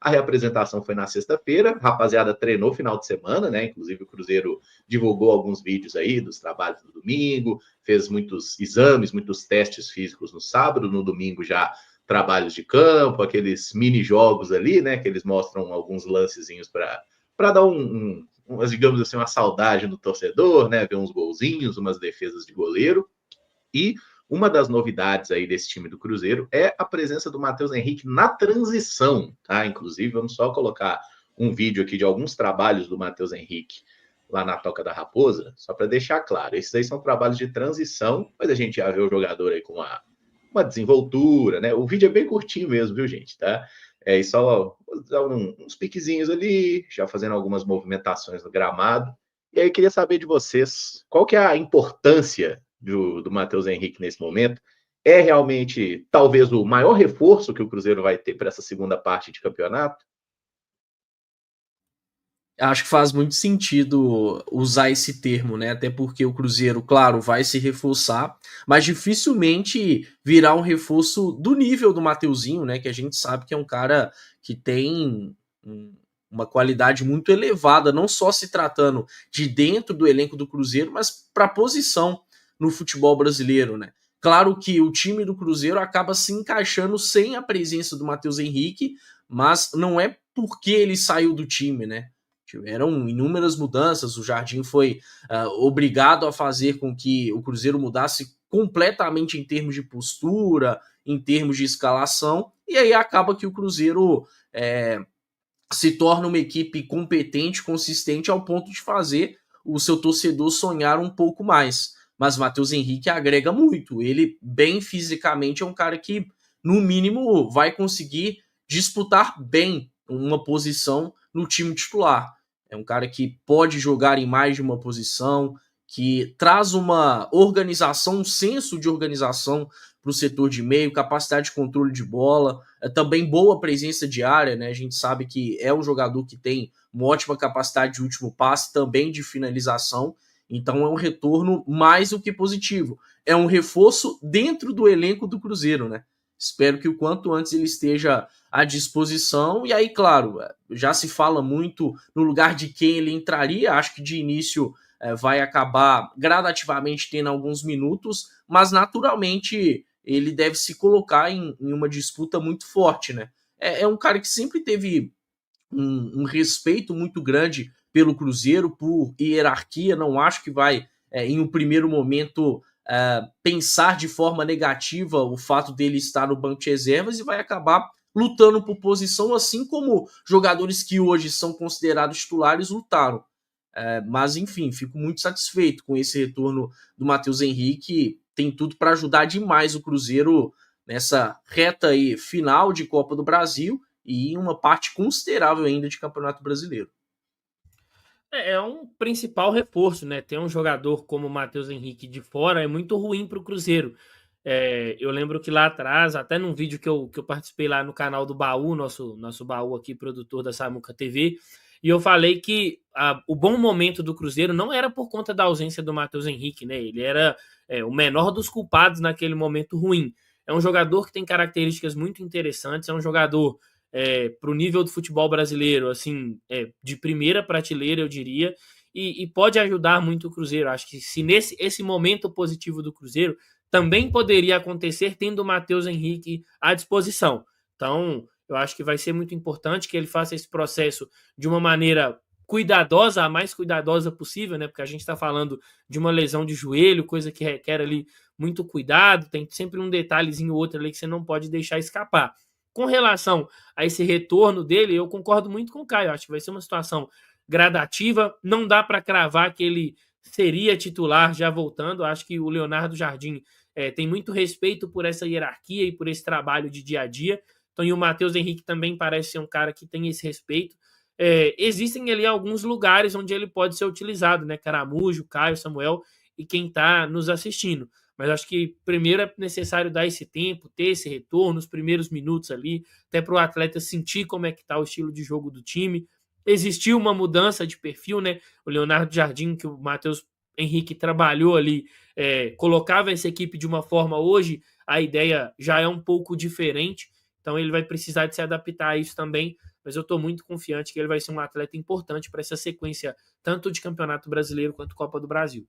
A reapresentação foi na sexta-feira, a rapaziada treinou final de semana, né? Inclusive o Cruzeiro divulgou alguns vídeos aí dos trabalhos do domingo, fez muitos exames, muitos testes físicos no sábado, no domingo já trabalhos de campo, aqueles mini jogos ali, né? Que eles mostram alguns lancezinhos para dar digamos assim, uma saudade no torcedor, né? Ver uns golzinhos, umas defesas de goleiro. E uma das novidades aí desse time do Cruzeiro é a presença do Matheus Henrique na transição, tá? Inclusive, vamos só colocar um vídeo aqui de alguns trabalhos do Matheus Henrique lá na Toca da Raposa, só para deixar claro. Esses aí são trabalhos de transição, mas a gente já vê o jogador aí com uma desenvoltura, né? O vídeo é bem curtinho mesmo, viu, gente, tá? E só dar uns piquezinhos ali, já fazendo algumas movimentações no gramado. E aí, queria saber de vocês, qual que é a importância do Matheus Henrique nesse momento? É realmente, talvez, o maior reforço que o Cruzeiro vai ter para essa segunda parte de campeonato? Acho que faz muito sentido usar esse termo, né? Até porque o Cruzeiro, claro, vai se reforçar, mas dificilmente virá um reforço do nível do Mateuzinho, né? Que a gente sabe que é um cara que tem uma qualidade muito elevada, não só se tratando de dentro do elenco do Cruzeiro, mas para a posição no futebol brasileiro, né? Claro que o time do Cruzeiro acaba se encaixando sem a presença do Matheus Henrique, mas não é porque ele saiu do time, né? Tiveram inúmeras mudanças, o Jardim foi obrigado a fazer com que o Cruzeiro mudasse completamente em termos de postura, em termos de escalação, e aí acaba que o Cruzeiro se torna uma equipe competente, consistente, ao ponto de fazer o seu torcedor sonhar um pouco mais. Mas Matheus Henrique agrega muito, ele bem fisicamente é um cara que, no mínimo, vai conseguir disputar bem uma posição no time titular. É um cara que pode jogar em mais de uma posição, que traz uma organização, um senso de organização para o setor de meio, capacidade de controle de bola, também boa presença de área, né? A gente sabe que é um jogador que tem uma ótima capacidade de último passe, também de finalização, então é um retorno mais do que positivo. É um reforço dentro do elenco do Cruzeiro, né? Espero que o quanto antes ele esteja à disposição. E aí, claro, já se fala muito no lugar de quem ele entraria. Acho que de início vai acabar gradativamente tendo alguns minutos, mas naturalmente ele deve se colocar em uma disputa muito forte, né? É um cara que sempre teve um respeito muito grande pelo Cruzeiro, por hierarquia. Não acho que vai, em um primeiro momento, pensar de forma negativa o fato dele estar no banco de reservas, e vai acabar lutando por posição, assim como jogadores que hoje são considerados titulares lutaram. Mas, enfim, fico muito satisfeito com esse retorno do Matheus Henrique. Tem tudo para ajudar demais o Cruzeiro nessa reta aí final de Copa do Brasil e em uma parte considerável ainda de Campeonato Brasileiro. É um principal reforço, né? Ter um jogador como o Matheus Henrique de fora é muito ruim para o Cruzeiro. Eu lembro que lá atrás, até num vídeo que eu participei lá no canal do Baú, nosso Baú aqui, produtor da Samuca TV, e eu falei que o bom momento do Cruzeiro não era por conta da ausência do Matheus Henrique, né? Ele era o menor dos culpados naquele momento ruim. É um jogador que tem características muito interessantes, é um jogador para o nível do futebol brasileiro, assim, de primeira prateleira, eu diria, e pode ajudar muito o Cruzeiro. Acho que se esse momento positivo do Cruzeiro também poderia acontecer tendo o Matheus Henrique à disposição. Então, eu acho que vai ser muito importante que ele faça esse processo de uma maneira cuidadosa, a mais cuidadosa possível, né? Porque a gente está falando de uma lesão de joelho, coisa que requer ali muito cuidado, tem sempre um detalhezinho ou outro ali que você não pode deixar escapar. Com relação a esse retorno dele, eu concordo muito com o Caio. Acho que vai ser uma situação gradativa. Não dá para cravar que ele seria titular já voltando. Acho que o Leonardo Jardim tem muito respeito por essa hierarquia e por esse trabalho de dia a dia. Então, e o Matheus Henrique também parece ser um cara que tem esse respeito. Existem ali alguns lugares onde ele pode ser utilizado, né? Caramujo, Caio, Samuel e quem está nos assistindo. Mas acho que primeiro é necessário dar esse tempo, ter esse retorno, os primeiros minutos ali, até para o atleta sentir como é que está o estilo de jogo do time. Existiu uma mudança de perfil, né? O Leonardo Jardim, que o Matheus Henrique trabalhou ali, colocava essa equipe de uma forma. Hoje a ideia já é um pouco diferente, então ele vai precisar de se adaptar a isso também, mas eu estou muito confiante que ele vai ser um atleta importante para essa sequência, tanto de Campeonato Brasileiro quanto Copa do Brasil.